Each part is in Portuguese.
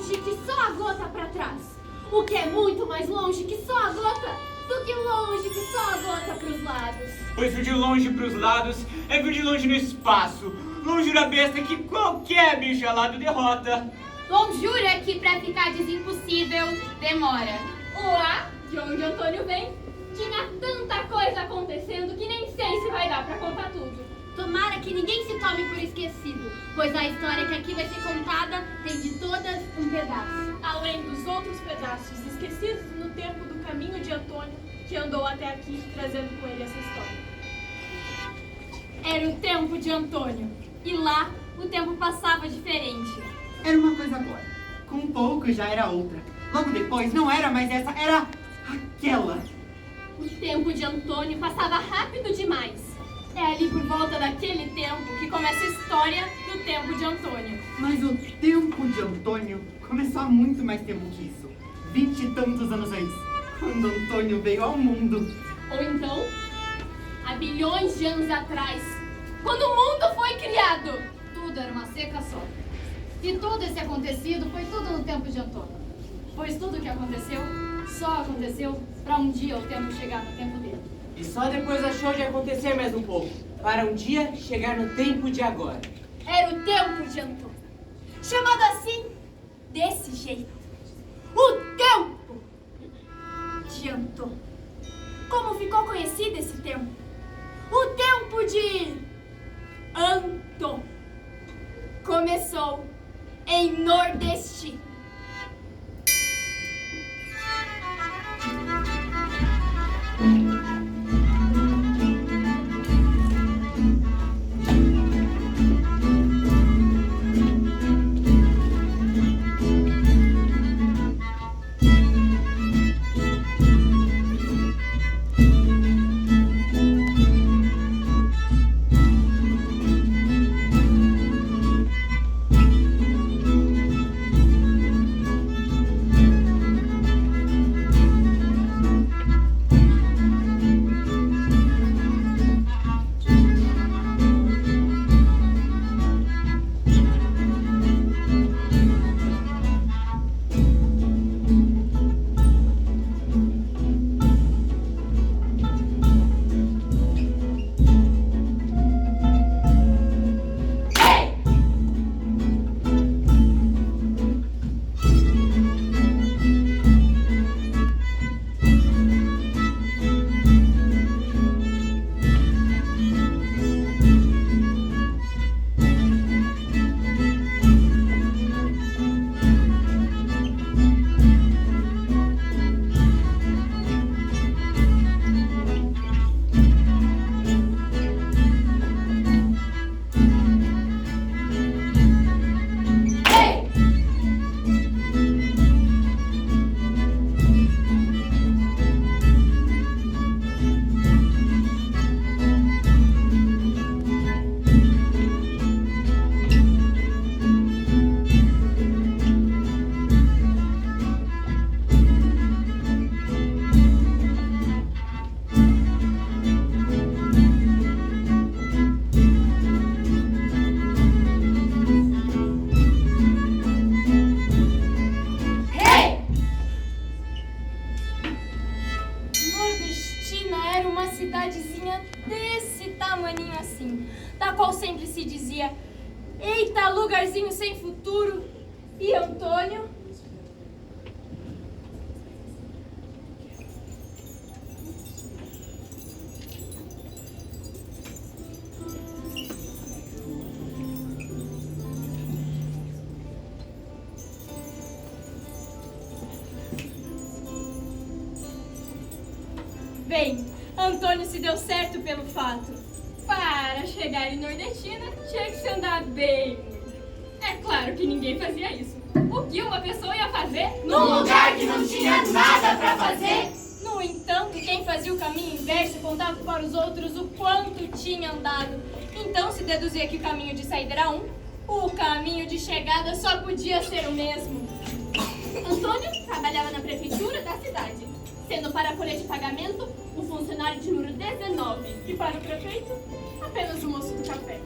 longe que só a gota para trás. O que é muito mais longe que só a gota, do que longe que só a gota para os lados. Pois vir de longe pros lados é vir de longe no espaço. Longe da besta que qualquer bicho alado derrota. Lonjura que pra ficar impossível demora. Lá, de onde Antônio vem, tinha tanta coisa acontecendo que nem sei se vai dar para contar tudo. Tomara que ninguém se tome por esquecido, pois a história que aqui vai ser contada tem de todas um pedaço. Além dos outros pedaços esquecidos no tempo do caminho de Antônio, que andou até aqui trazendo com ele essa história. Era o tempo de Antônio, e lá o tempo passava diferente. Era uma coisa agora, com um pouco já era outra. Logo depois não era mais essa, era aquela. O tempo de Antônio passava rápido demais. É ali por volta daquele tempo que começa a história do tempo de Antônio. Mas o tempo de Antônio começou há muito mais tempo que isso. 20 e tantos anos antes, quando Antônio veio ao mundo. Ou então, há bilhões de anos atrás, quando o mundo foi criado. Tudo era uma seca só. E todo esse acontecido foi tudo no tempo de Antônio. Pois tudo o que aconteceu, só aconteceu para um dia o tempo chegar no tempo dele. E só depois achou de acontecer mais um pouco, para um dia chegar no tempo de agora. Era o tempo de Antônio, chamado assim, desse jeito. O tempo de Antônio. Como ficou conhecido esse tempo? O tempo de Antônio começou em Nordeste. Cidadezinha desse tamaninho assim, da qual sempre se dizia: eita, lugarzinho sem futuro. E Antônio? Bem, Antônio se deu certo pelo fato. Para chegar em Nordestina, tinha que se andar bem. É claro que ninguém fazia isso. O que uma pessoa ia fazer num lugar que não tinha nada pra fazer? No entanto, quem fazia o caminho inverso contava para os outros o quanto tinha andado. Então se deduzia que o caminho de saída era um, o caminho de chegada só podia ser o mesmo. Antônio trabalhava na prefeitura da cidade, sendo para a folha de pagamento um funcionário de número 19 e para o prefeito apenas o moço do café.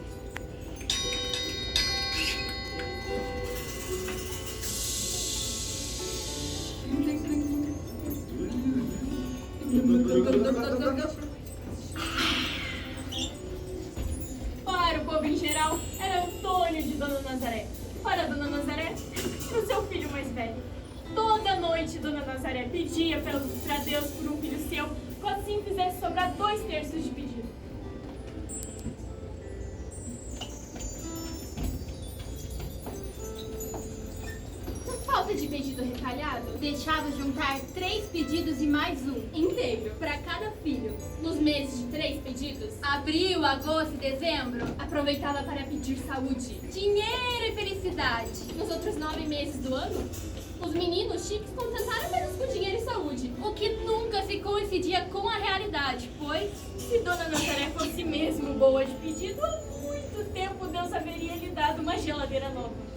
Para o povo em geral, era Antônio de Dona Nazaré. Para Dona Nazaré, era o seu filho mais velho. Toda noite Dona Nazaré pedia para Deus por um filho seu, que assim fizesse sobrar 2/3 de pedido. Por falta de pedido retalhado, deixava juntar 3 pedidos e mais um, inteiro, para cada filho. Nos meses de 3 pedidos, abril, agosto e dezembro, aproveitava para pedir saúde, dinheiro e felicidade. Nos outros 9 meses do ano, os meninos chiques contentaram apenas com dinheiro e saúde, o que nunca se coincidia com a realidade, pois Se Dona Nazaré fosse mesmo boa de pedido, há muito tempo Deus haveria lhe dado uma geladeira nova.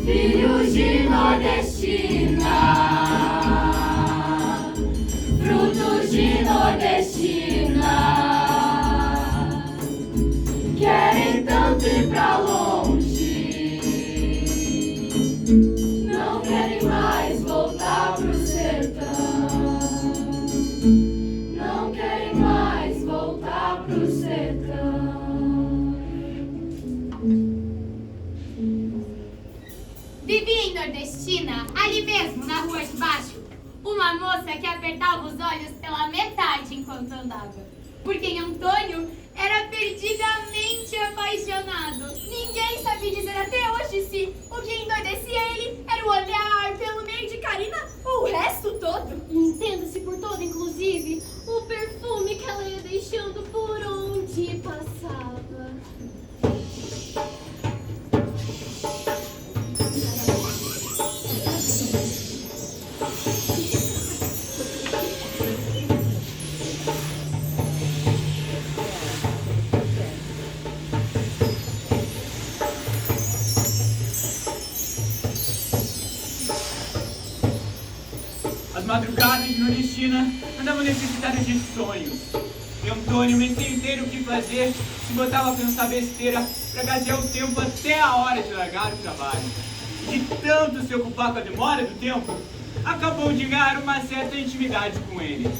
Filhos de nordestina, frutos de nordestina, querem tanto ir pra longe, não querem mais voltar pro sertão, não querem mais voltar pro sertão. vivia em Nordestina, ali mesmo, na rua de baixo, uma moça que apertava os olhos pela metade enquanto andava. Porque em Antônio era perdidamente apaixonado. Ninguém sabia dizer até hoje se o que endoidecia ele era o olhar pelo meio de Karina ou o resto todo. Entenda-se por todo, inclusive, o perfume que ela ia deixando por onde passava. As madrugadas de Nordestina andavam necessitadas de sonhos. E Antônio, o mês inteiro o que fazer, se botava a pensar besteira pra gasear o tempo até a hora de largar o trabalho. E de tanto se ocupar com a demora do tempo, acabou de ganhar uma certa intimidade com ele.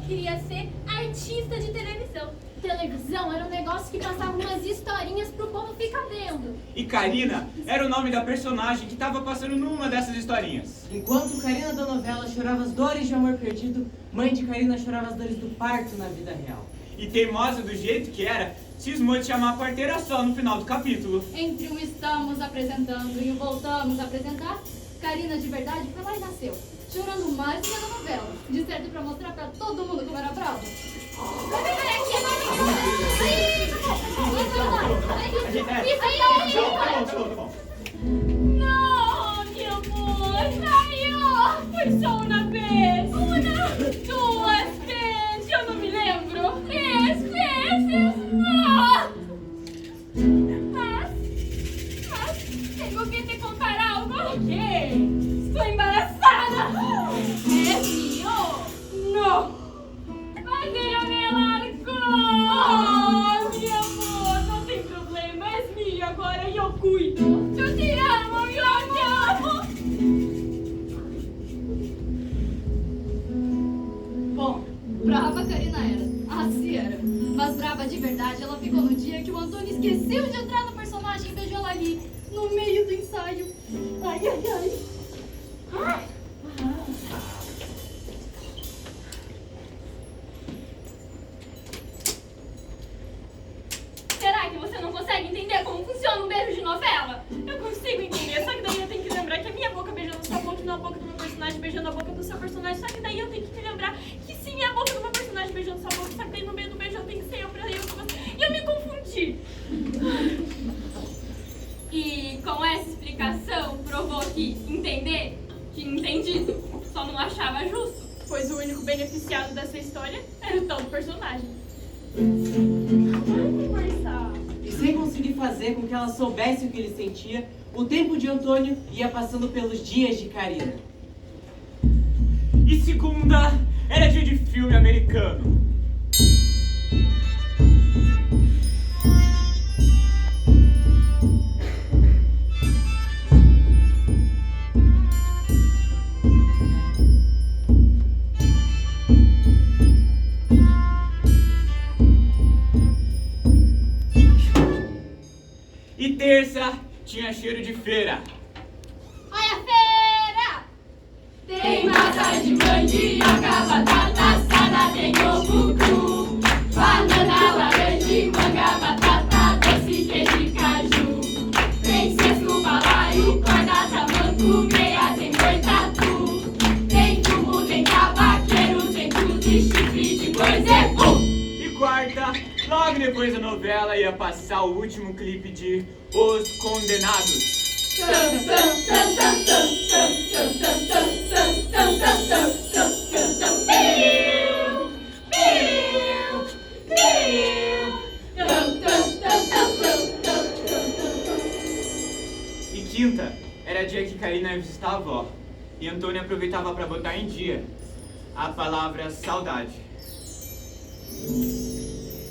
Queria ser artista de televisão. Televisão era um negócio que passava umas historinhas pro povo ficar vendo. E Karina era o nome da personagem que estava passando numa dessas historinhas. Enquanto Karina da novela chorava as dores de amor perdido, mãe de Karina chorava as dores do parto na vida real. E teimosa do jeito que era, cismou de chamar a parteira só no final do capítulo. Entre um estamos apresentando e um voltamos a apresentar, Karina de verdade foi lá e nasceu, chorando mais do que na novela, de certo pra mostrar pra todo mundo como era brava. Tá bom. Não, meu amor, saiu! Foi só uma vez! Uma, duas vezes, eu não me lembro. Três, amava de verdade, ela ficou no dia que o Antônio esqueceu de entrar no personagem e beijou ela ali, no meio do ensaio. Ai, ai, ai. Será que você não consegue entender como funciona um beijo de novela? Eu consigo entender, só que daí eu tenho que lembrar que a minha boca beijando sua boca e não a boca do meu personagem beijando a boca do seu personagem. Só que daí eu tenho que me lembrar que sim, é a boca do meu personagem beijando sua boca, só que daí no meio do beijo eu tenho que ser eu pra eu com você. E eu me confundi. E com essa explicação provou que entender tinha entendido, só não achava justo. Pois o único beneficiado dessa história era o tal do personagem. Vamos conversar. E sem conseguir fazer com que ela soubesse o que ele sentia, o tempo de Antônio ia passando pelos dias de Karina. E segunda era dia de filme americano. E terça tinha cheiro de feira. Olha a feira! Tem massa de mandioca, batata assada, tem ovo cru, banana, laranja, manga, batata doce, queijo e caju. Tem cesto, balaio, corda, tamanco, meia, tem boi tatu. Tem fumo, tem tabaqueiro, tem tudo de chifre de boi zebu. E quarta, logo depois da novela, ia passar o último clipe de Os Condenados. E quinta era dia que Karina ia visitar a avó. E Antônio aproveitava para botar em dia a palavra saudade.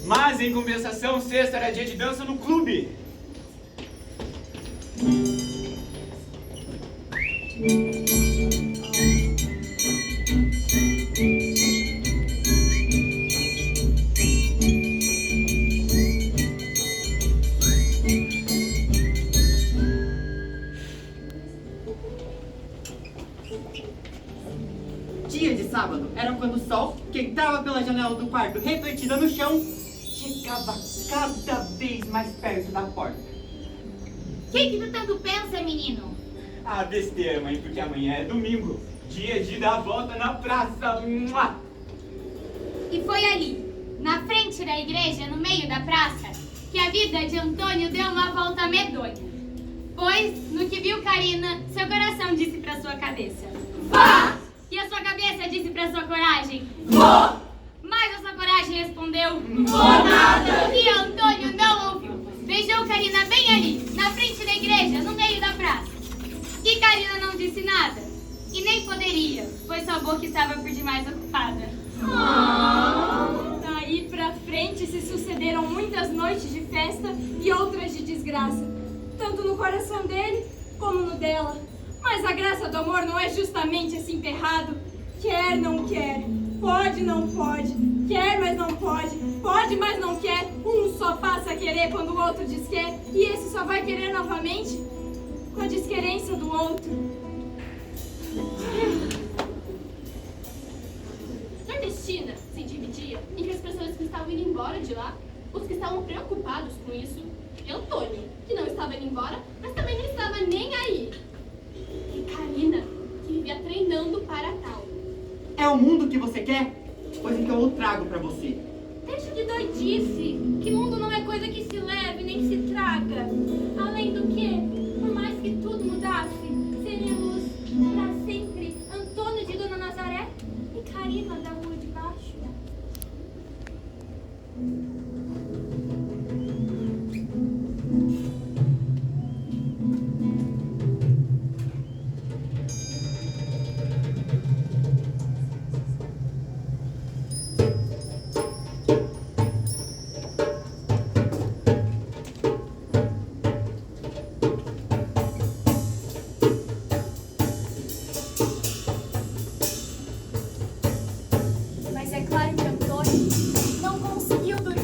Mas, em compensação, sexta era dia de dança no clube. Dia de sábado era quando o sol, que entrava pela janela do quarto refletida no chão, chegava cada vez mais perto da porta. Que tu tanto pensa, menino? Ah, besteira, mãe, porque amanhã é domingo. Dia de dar a volta na praça. Mua! E foi ali, na frente da igreja, no meio da praça, que a vida de Antônio deu uma volta medonha. Pois, no que viu Karina, seu coração disse pra sua cabeça: vá! E a sua cabeça disse pra sua coragem: vou! Mas a sua coragem respondeu: vou nada! E Antônio não ouviu. Beijou Karina bem ali, na frente da igreja, no meio da praça. E Karina não disse nada. E nem poderia, pois sua boca estava por demais ocupada. Daí pra frente se sucederam muitas noites de festa e outras de desgraça, tanto no coração dele como no dela. Mas a graça do amor não é justamente esse emperrado. Quer, não quer, pode, não pode, quer, mas não pode, mas não quer. Um só passa a querer quando o outro diz quer, e esse só vai querer novamente com a desquerência do outro. Nordestina se dividia entre as pessoas que estavam indo embora de lá, os que estavam preocupados com isso, e Antônio, que não estava indo embora, mas também não estava nem aí. E Karina, que vivia treinando para tal. É o mundo que você quer? Pois então eu trago pra você. Deixa de doidice, que mundo não é coisa que se leve nem que se traga. Além do que, por mais que tudo mudasse, seríamos para sempre Antônio de Dona Nazaré e Karina da Rua de Baixo. Mas é claro que Antônio não conseguiu dormir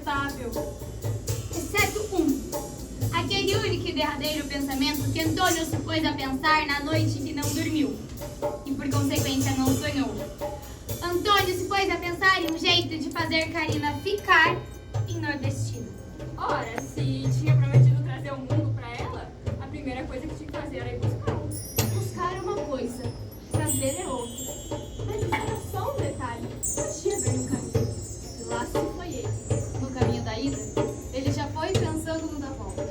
insuportável. Exceto um. Aquele único e derradeiro pensamento que Antônio se pôs a pensar na noite que não dormiu. E por consequência não sonhou. Antônio se pôs a pensar em um jeito de fazer Karina ficar em Nordestina. Ora, se tinha prometido trazer o mundo pra ela, a primeira coisa que tinha que fazer era ir buscar. Buscar é uma coisa, trazer é outra. Mas isso era só um detalhe. Podia ver no caminho. E lá se foi ele. No caminho da ida, ele já foi pensando no da volta.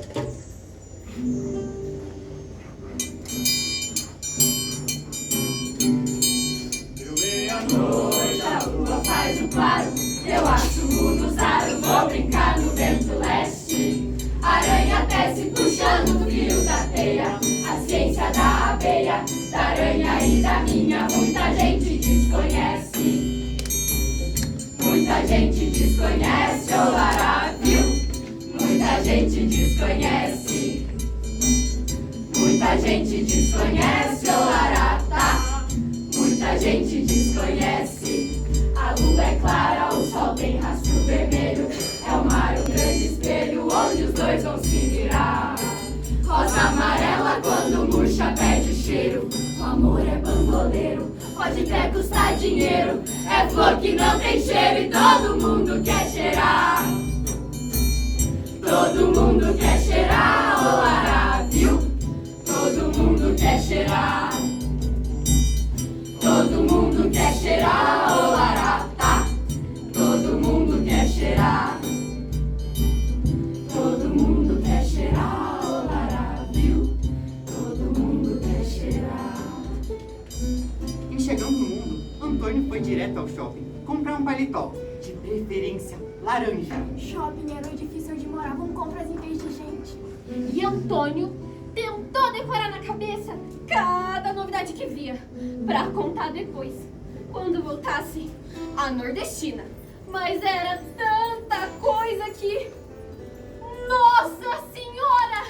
Meia-noite, a lua faz o claro. Eu acho o mundo zaro, vou brincar no vento leste. Aranha desce puxando o fio da teia. A ciência da abeia, da aranha e da minha. Muita gente desconhece. Muita gente desconhece, olará, viu? Muita gente desconhece. Muita gente desconhece, olará, tá? Muita gente desconhece. A lua é clara, o sol tem rastro vermelho. É o mar um grande espelho onde os dois vão se virar. Rosa amarela quando murcha perde o cheiro. O amor é bandoleiro, pode até custar dinheiro. É flor que não tem cheiro e todo mundo quer cheirar. Todo mundo quer cheirar, olará, viu? Todo mundo quer cheirar. Todo mundo quer cheirar, olará, tá? Todo mundo quer cheirar. Todo mundo quer cheirar, olará, viu? Todo mundo quer cheirar. E chegando no mundo, Antônio foi direto ao shopping comprar um paletó, de preferência laranja. Shopping era o edifício onde moravam compras em vez de gente. E Antônio tentou decorar na cabeça cada novidade que via, pra contar depois, quando voltasse à Nordestina. Mas era tanta coisa que... Nossa Senhora!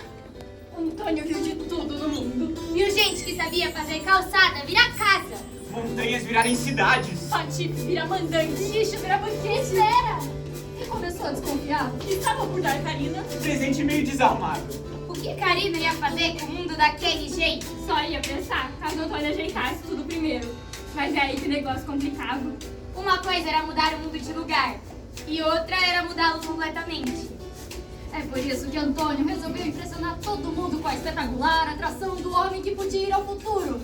Antônio viu de tudo no mundo. Viu gente que sabia fazer calçada virar casa. Montanhas virarem cidades. Patife vira mandante, lixo vira banquete. E começou a desconfiar que estava por dar Karina. Presente meio desarmado. O que Karina ia fazer com o mundo daquele jeito? Só ia pensar, caso Antônio ajeitasse tudo primeiro. Mas é aí que o negócio complicava. Uma coisa era mudar o mundo de lugar e outra era mudá-lo completamente. É por isso que Antônio resolveu impressionar todo mundo com a espetacular atração do homem que podia ir ao futuro.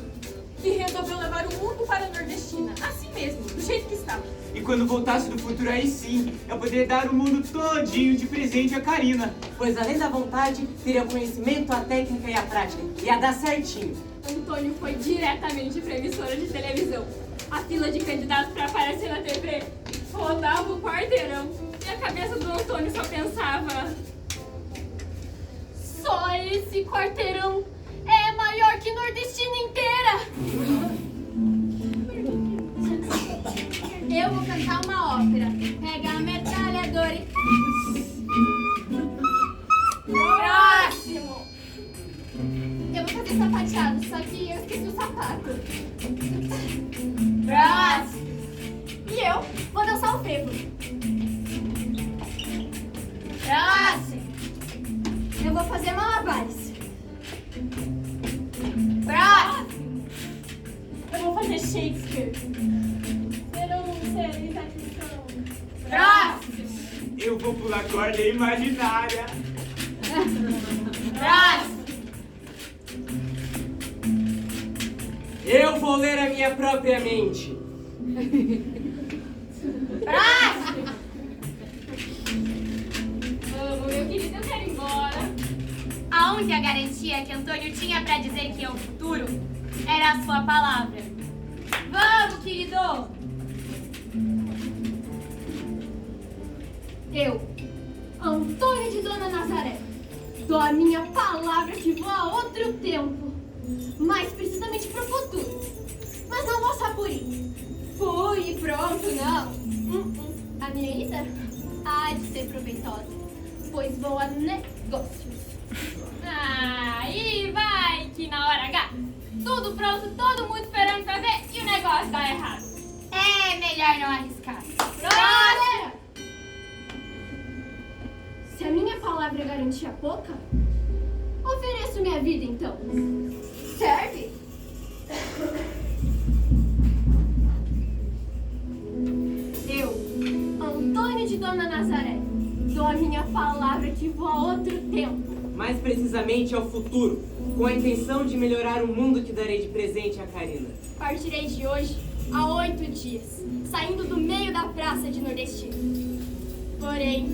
E resolveu levar o mundo para a Nordestina, assim mesmo, do jeito que estava. E quando voltasse do futuro, aí sim, eu poderia dar o mundo todinho de presente a Karina. Pois além da vontade, teria o conhecimento, a técnica e a prática. Ia dar certinho. Antônio foi diretamente para a emissora de televisão. A fila de candidatos para aparecer na TV rodava o quarteirão. E a cabeça do Antônio só pensava... Só esse quarteirão é maior que Nordestina inteira! Eu vou cantar uma ópera. Pega a metralhadora e... Próximo! Eu vou fazer sapateado, só que eu esqueci o sapato. Próximo! E eu vou dançar o frevo. Próximo! Eu vou fazer malabares. Próximo! Eu vou fazer Shakespeare. Serão seres aqui são. Próximo! Eu vou pular corda imaginária. Próximo! Eu vou ler a minha própria mente. Próximo! Vamos, meu querido, eu quero ir embora. A única garantia que Antônio tinha pra dizer que é o futuro era a sua palavra. Vamos, querido! Eu, Antônio de Dona Nazaré, dou a minha palavra que vou a outro tempo, mais precisamente pro futuro. Mas não vou só por ir. Fui e pronto, não. A minha ida há de ser proveitosa, pois vou a negócios. E vai que na hora H, tudo pronto, todo mundo esperando pra ver e o negócio dá errado. É melhor não arriscar. Próximo! palavra garantia pouca? Ofereço minha vida, então. Serve? Eu, Antônio de Dona Nazaré, dou a minha palavra que vou a outro tempo. Mais precisamente ao futuro, com a intenção de melhorar o mundo que darei de presente a Karina. Partirei de hoje há 8 dias, saindo do meio da praça de Nordestina. Porém,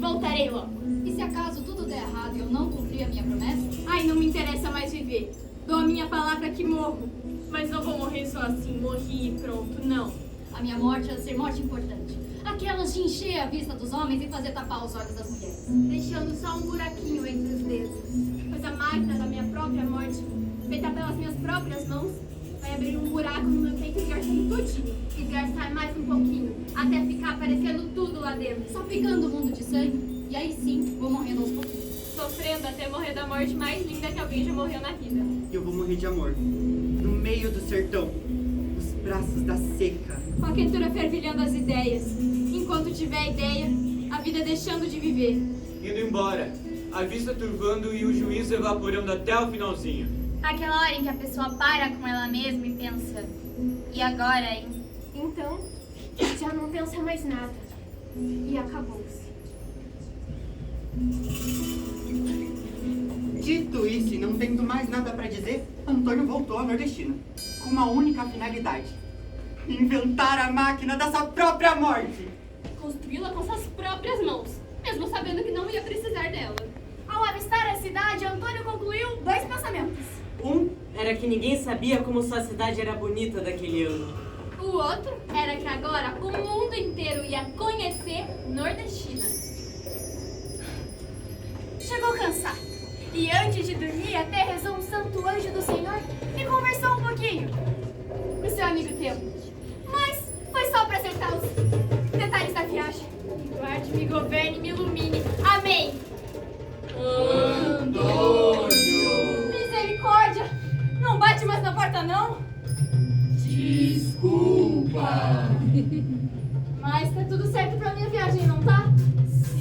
voltarei logo. E se acaso tudo der errado e eu não cumprir a minha promessa? Ai, não me interessa mais viver. Dou a minha palavra que morro. Mas não vou morrer só assim, morri e pronto, não. A minha morte é ser morte importante. Aquelas de encher a vista dos homens e fazer tapar os olhos das mulheres. Deixando só um buraquinho entre os dedos. Pois a máquina da minha própria morte, feita pelas minhas próprias mãos, vai abrir um buraco no meu peito esgarçando tudinho. Esgarçar mais um pouquinho, até ficar aparecendo tudo lá dentro. Salpicando o mundo de sangue. E aí sim, vou morrendo aos pouquinhos. Sofrendo até morrer da morte mais linda que alguém já morreu na vida. E eu vou morrer de amor. No meio do sertão. Nos braços da seca. Com a quentura fervilhando as ideias. Enquanto tiver ideia, a vida deixando de viver. Indo embora, a vista turvando e o juízo evaporando até o finalzinho. Aquela hora em que a pessoa para com ela mesma e pensa, e agora, hein? Então, já não pensa mais nada. E acabou-se. Dito isso e não tendo mais nada pra dizer, Antônio voltou à Nordestina. Com uma única finalidade. Inventar a máquina da sua própria morte. Construí-la com suas próprias mãos, mesmo sabendo que não ia precisar dela. Ao avistar a cidade, Antônio concluiu 2 pensamentos. Um era que ninguém sabia como sua cidade era bonita daquele ano. O outro era que agora o mundo inteiro ia conhecer Nordestina. Chegou cansado e antes de dormir até rezou um santo anjo do Senhor e conversou um pouquinho com seu amigo Teu. Mas foi só para acertar os detalhes da viagem. Me guarde, me governe, me ilumine. Amém. Antônio! Misericórdia! Não bate mais na porta, não? Desculpa! Mas tá tudo certo pra minha viagem, não tá?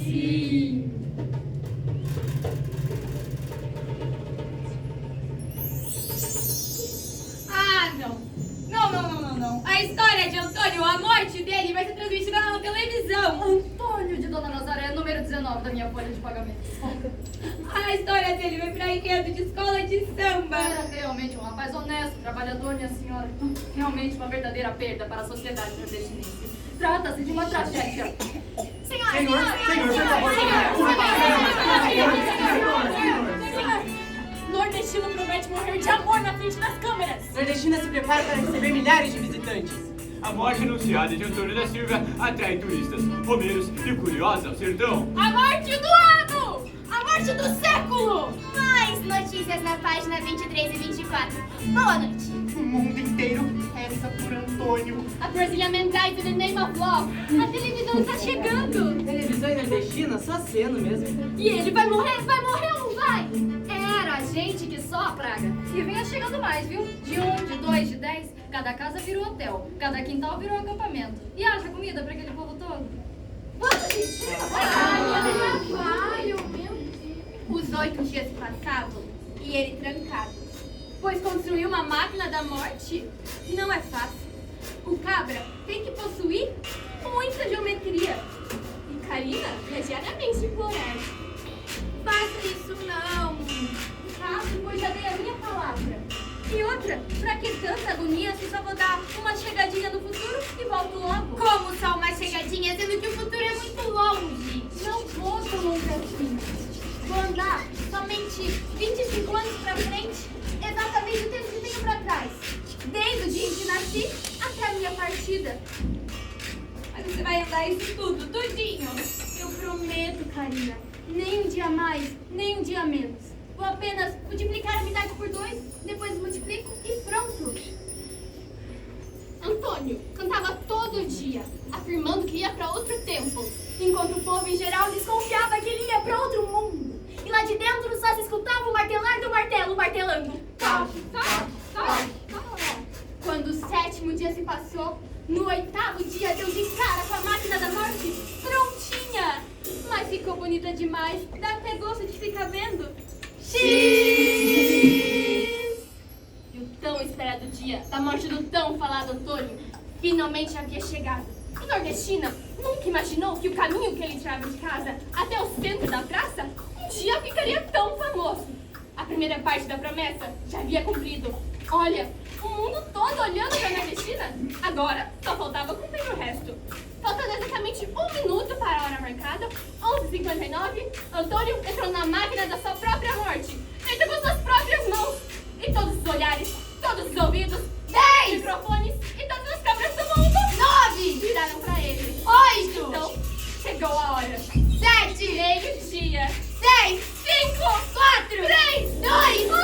Sim! Ah, não. Não. A história de Antônio, a morte dele, vai ser transmitida na televisão. Antônio de Dona Nazaré, número 19 da minha folha de pagamento. A história dele vai pra enredo de escola de samba. Era realmente um rapaz honesto, trabalhador, minha senhora. Realmente uma verdadeira perda para a sociedade nordestinense. Trata-se de uma tragédia. Nordestino promete morrer de amor na frente das câmeras. Nordestina se prepara para receber milhares de visitantes. A morte anunciada de Antônio da Silva atrai turistas, romeiros e curiosos ao sertão. A morte do ano! A morte do século! Mais notícias na página 23 e 24. Boa noite. O mundo inteiro reza por Antônio. A Brazilian Man died in the name of love. A televisão está chegando. Televisão e nordestina, só cena mesmo. E ele vai morrer ou não vai? Era a gente que só a praga. E venha chegando mais, viu? De 1, de 2, de 10, cada casa virou hotel, cada quintal virou acampamento. E haja comida para aquele povo todo. Vamos, gente! Trabalho, meu Deus! Os 8 dias passavam e ele trancado. Pois construir uma máquina da morte não é fácil. O cabra tem que possuir muita geometria. E Karina vai diariamente implorar. Faça isso não! Faço, pois já dei a minha palavra. E outra, pra que tanta agonia se só vou dar uma chegadinha no futuro e volto logo? Como só uma chegadinha, sendo que o futuro é muito longe. Não vou tão longe assim. Vou andar somente 25 anos pra frente, exatamente o tempo que tenho pra trás. Desde o dia em que nasci até a minha partida. Mas você vai andar isso tudo, tudinho. Eu prometo, Karina. Nem um dia mais, nem um dia menos. Vou apenas multiplicar a metade por 2, depois multiplico e pronto. Antônio cantava todo dia, afirmando que ia para outro tempo, enquanto o povo em geral desconfiava que ele ia para outro mundo. E lá de dentro só se escutava o martelar do martelo martelando. Quando o 7º dia se passou, no 8º dia deu de cara com a máquina da morte prontinha. Mas ficou bonito. bonita demais. Dá até gosto de ficar vendo. X! E o tão esperado dia da morte do tão falado Antônio finalmente havia chegado. E Nordestina nunca imaginou que o caminho que ele tirava de casa até o centro da praça um dia ficaria tão famoso. A primeira parte da promessa já havia cumprido. Olha, o mundo todo olhando para Nordestina. Agora só faltava cumprir o resto. Faltando exatamente 1 minuto para a hora marcada, 11h59, Antônio entrou na máquina da sua própria morte, feita com suas próprias mãos. E todos os olhares, todos os ouvidos, 10, microfones e todas as câmeras do mundo 9, viraram para ele. 8, Então, chegou a hora. 7, Meio-dia. 6, 5, 4, 3, 2, 1.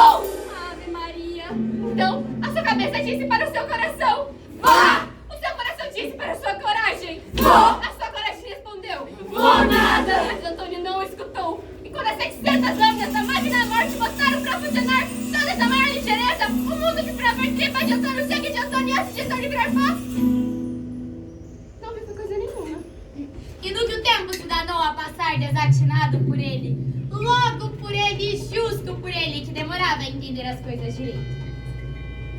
Ave Maria. Então, a sua cabeça disse para o seu coração: vá! O seu coração disse para a sua coragem: vou! A sua coragem respondeu: vou nada! Mas Antônio não escutou. E quando as 700 lâminas da máquina da morte botaram para funcionar toda essa maior ligeireza, o mundo que esperava ver tripa de Antônio, o sangue de Antônio e antes de Antônio virar pó, não viu coisa nenhuma. E no que o tempo se danou a passar desatinado por ele, logo por ele e justo por ele, que demorava a entender as coisas direito.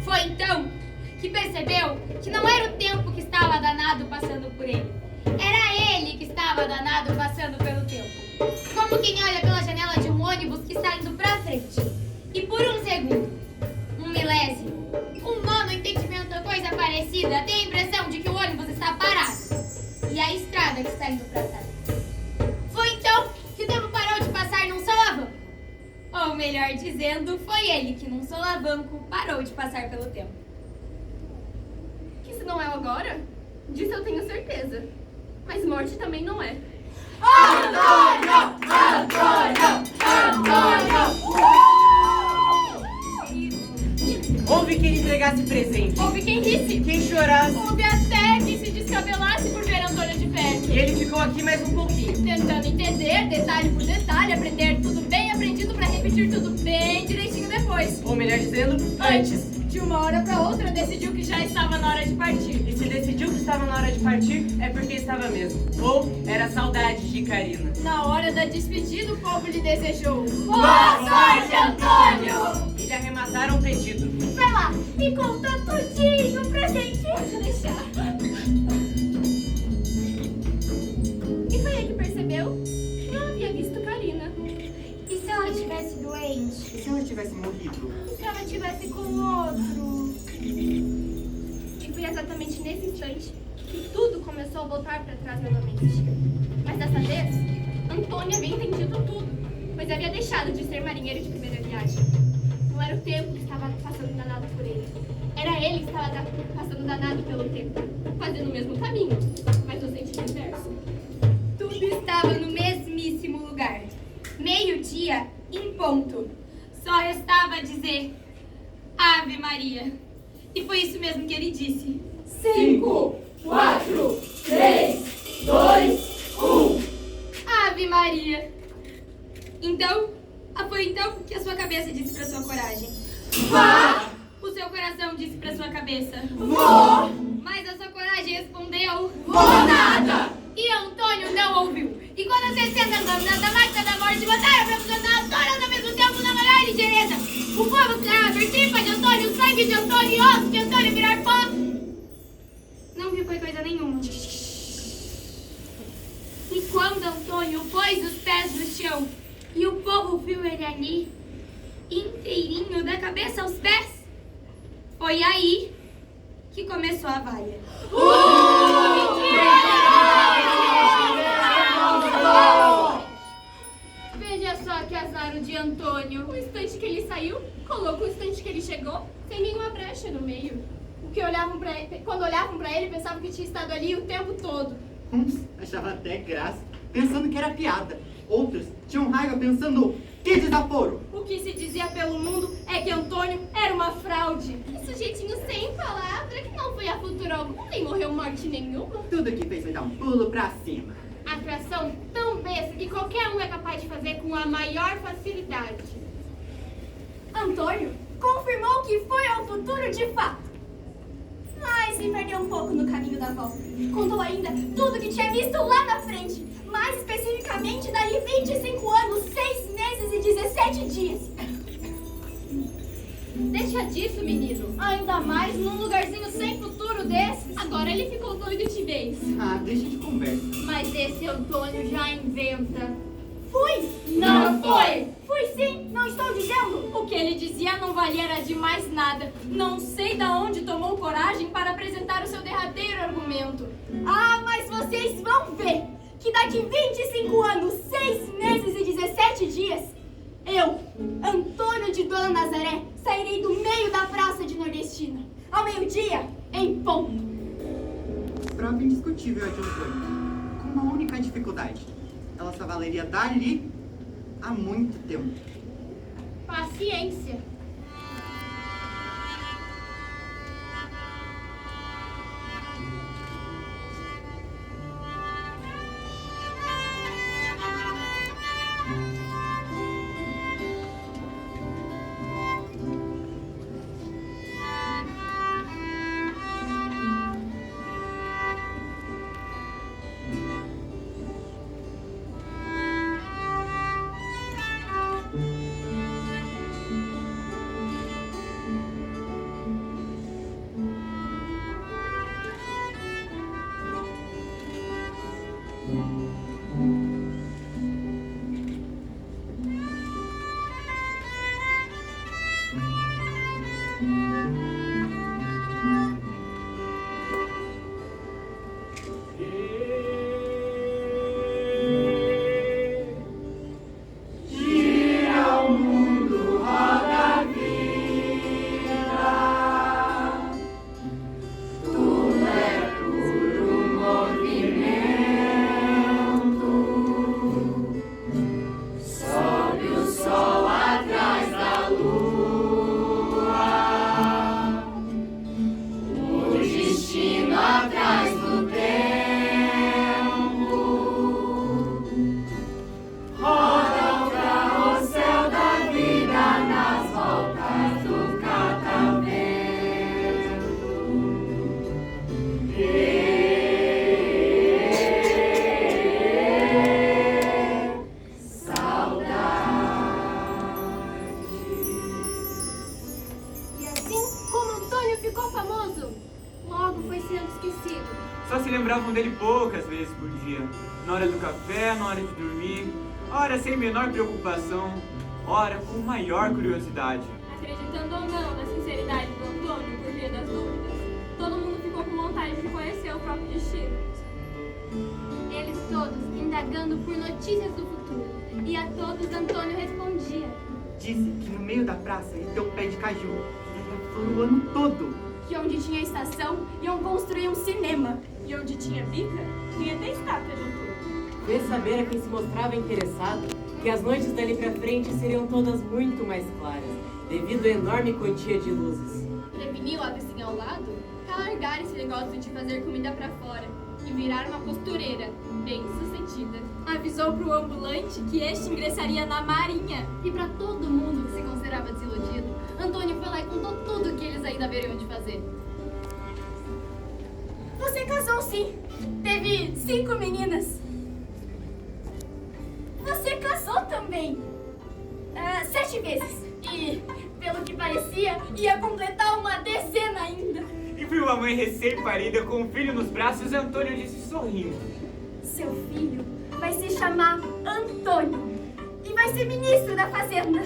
Foi então que percebeu que não era o tempo que estava danado passando por ele. Era ele que estava danado passando pelo tempo. Como quem olha pela janela de um ônibus que está indo pra frente. E por um segundo, um milésimo, um nono entendimento ou coisa parecida, tem a impressão de que o ônibus está parado. E a estrada que está indo pra trás. Foi então que o tempo parou de passar num solavanco. Ou melhor dizendo, foi ele que num solavanco parou de passar pelo tempo. Que isso não é agora? Disso eu tenho certeza. Mas morte também não é. Antônio! Antônio! Antônio! Houve quem entregasse presente, Houve quem risse. quem chorasse, Houve até quem se descabelasse por ver Antônio de perto. e ele ficou aqui mais um pouquinho. Tentando entender, detalhe por detalhe, aprender tudo bem aprendido pra repetir tudo bem direitinho depois. Ou melhor dizendo, antes. De uma hora pra outra, decidiu que já estava na hora de partir. E se decidiu que estava na hora de partir, é porque estava mesmo. Ou era saudade de Karina. Na hora da despedida, o povo lhe desejou. Boa sorte, Antônio! E lhe arremataram o pedido. Vai lá e conta tudinho pra gente. Pode deixar. E foi aí que percebeu que não havia visto Karina. E se ela estivesse doente? E se ela tivesse morrido? E se ela estivesse com outro? E foi exatamente nesse instante que tudo começou a voltar para trás novamente. Mas dessa vez, Antônio havia entendido tudo, pois havia deixado de ser marinheiro de primeira viagem. Não era o tempo que estava passando danado por ele. Era ele que estava passando danado pelo tempo, fazendo o mesmo caminho, mas no sentido inverso. Tudo estava no mesmíssimo lugar. Meio-dia em ponto. Só restava dizer Ave Maria. E foi isso mesmo que ele disse. 5, 4, 3, 2, 1. Ave Maria. Então, foi então que a sua cabeça disse para sua coragem. Vá! O seu coração disse para sua cabeça. Vou! Mas a sua coragem respondeu. Vou nada! E Antônio não ouviu. E quando as 60 lâminas da máquina da morte botaram para funcionar todas ao mesmo tempo na maior ligeireza, o povo esperava ver tripa de Antônio, sangue de Antônio e ossos de Antônio virar pó. Não viu foi coisa nenhuma. E quando Antônio pôs os pés no chão e o povo viu ele ali, inteirinho da cabeça aos pés, foi aí que começou a vaia. Veja só que azar o de Antônio. O instante que ele saiu, colocou o instante que ele chegou, sem nenhuma brecha no meio. O que olhavam pra ele, quando olhavam pra ele, pensavam que tinha estado ali o tempo todo. Uns achavam até graça, pensando que era piada. Outros tinham raiva pensando, que desaforo! O que se dizia pelo mundo é que Antônio era uma fraude. Que sujeitinho sem palavra, que não foi a futuro algum, nem morreu morte nenhuma. Tudo que fez foi dar um pulo pra cima. Atração tão besta que qualquer um é capaz de fazer com a maior facilidade. Antônio confirmou que foi ao futuro de fato. Mas se perder um pouco no caminho da volta. Contou ainda tudo que tinha visto lá na frente, mais especificamente dali 25 anos, 6 meses e 17 dias. Deixa disso, menino. Ainda mais num lugarzinho sem futuro desses. Agora ele ficou doido de vez. Ah, deixa de conversa. Mas esse Antônio já inventa. Fui! Não foi! Fui sim, não estou dizendo. O que ele dizia não valia era de mais nada. Não sei da onde tomou coragem para apresentar o seu derradeiro argumento. Ah, mas vocês vão ver que daqui 25 anos, 6 meses e 17 dias, eu, Antônio de Dona Nazaré, sairei do meio da praça de Nordestina, ao meio-dia, em ponto. Prova indiscutível a de Antônio, com uma única dificuldade. Ela só valeria dali há muito tempo. Paciência. Só se lembravam dele poucas vezes por dia. Na hora do café, na hora de dormir, ora sem menor preocupação, ora com maior curiosidade. Acreditando ou não na sinceridade do Antônio, por via das dúvidas, todo mundo ficou com vontade de conhecer o próprio destino. Eles todos indagando por notícias do futuro. E a todos Antônio respondia. Disse que no meio da praça ia ter um pé de caju, que ia flor o ano todo. Que onde tinha estação, iam construir um cinema. E onde tinha bica, tinha até estátua de Antônio. Fez saber a quem se mostrava interessado que as noites dali pra frente seriam todas muito mais claras, devido à enorme quantia de luzes. Preveniu a vizinha ao lado a largar esse negócio de fazer comida pra fora e virar uma costureira bem sucedida. Avisou pro ambulante que este ingressaria na marinha. E pra todo mundo que se considerava desiludido, Antônio foi lá e contou tudo que eles ainda haveriam de fazer. Você casou sim. Teve 5 meninas. Você casou também. 7 vezes. E, pelo que parecia, ia completar uma dezena ainda. E viu a mãe recém-parida com o filho nos braços, Antônio disse sorrindo: Seu filho vai se chamar Antônio e vai ser ministro da Fazenda.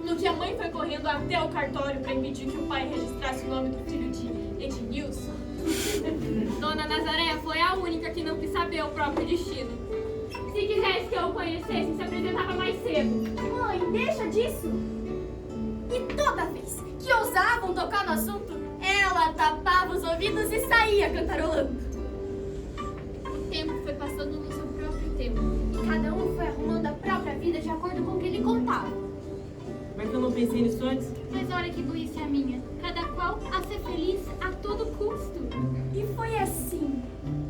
No que a mãe foi correndo até o cartório para impedir que o pai registrasse o nome do filho de Ednilson, Dona Nazaré foi a única que não quis saber o próprio destino. Se quisesse que eu o conhecesse, se apresentava mais cedo. Mãe, deixa disso. E toda vez que ousavam tocar no assunto, ela tapava os ouvidos e saía cantarolando. O tempo foi passando no seu próprio tempo. E cada um foi arrumando a própria vida de acordo com o que ele contava. Mas eu não pensei nisso antes. Mas olha que burrice a minha. Cada qual a ser feliz a todo custo. E foi assim,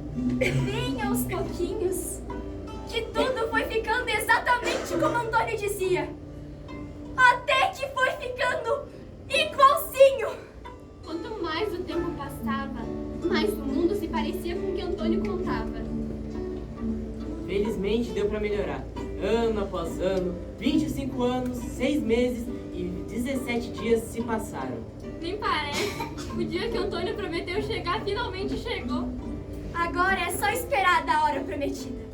bem aos pouquinhos, que tudo foi ficando exatamente como Antônio dizia. Até que foi ficando igualzinho. Quanto mais o tempo passava, melhorar. Ano após ano, 25 anos, 6 meses e 17 dias se passaram. Nem parece. O dia que Antônio prometeu chegar finalmente chegou. Agora é só esperar da hora prometida.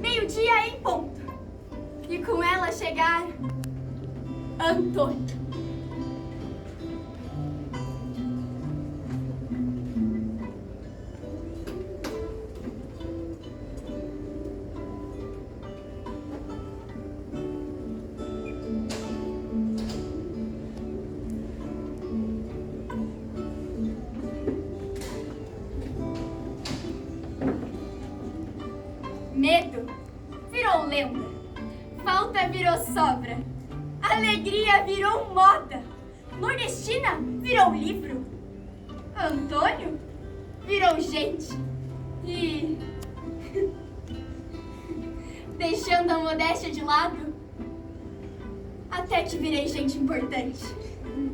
Meio-dia em ponto. E com ela chegar Antônio. Medo virou lenda, falta virou sobra, alegria virou moda, nordestina virou livro, Antônio virou gente e, deixando a modéstia de lado, até que virei gente importante.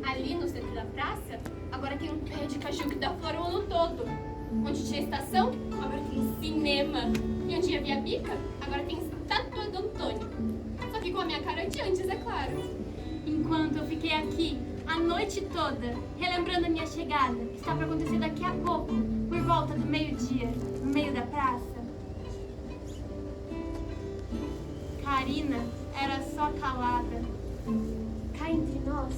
Ali no centro da praça, agora tem um pé de caju que dá flor o ano todo. Onde tinha estação, agora tem cinema. E onde havia bica, agora tem estátua do Antônio. Só que com a minha cara de antes, é claro. Enquanto eu fiquei aqui a noite toda, relembrando a minha chegada, que está para acontecer daqui a pouco, por volta do meio-dia, no meio da praça. Karina era só calada. Cá entre nós,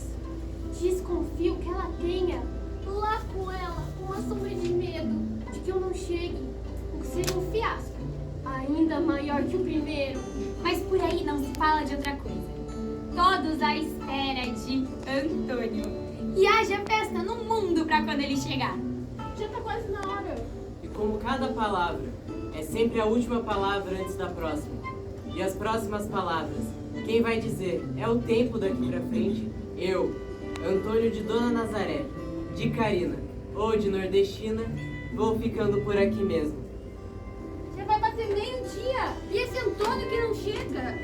desconfio que ela tenha lá com ela uma sombra de medo de que eu não chegue, o que seria um fiasco, ainda maior que o primeiro. Mas por aí não se fala de outra coisa. Todos à espera de Antônio. E haja festa no mundo pra quando ele chegar. Já tá quase na hora. E como cada palavra é sempre a última palavra antes da próxima, e as próximas palavras, quem vai dizer é o tempo daqui pra frente, eu, Antônio de Dona Nazaré, de Karina ou de Nordestina, vou ficando por aqui mesmo. Já vai bater meio-dia. E esse Antônio que não chega?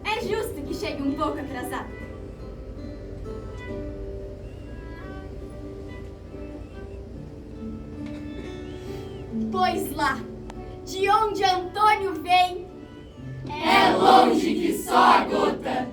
É justo que chegue um pouco atrasado. Pois lá, de onde Antônio vem, É longe que só a gota.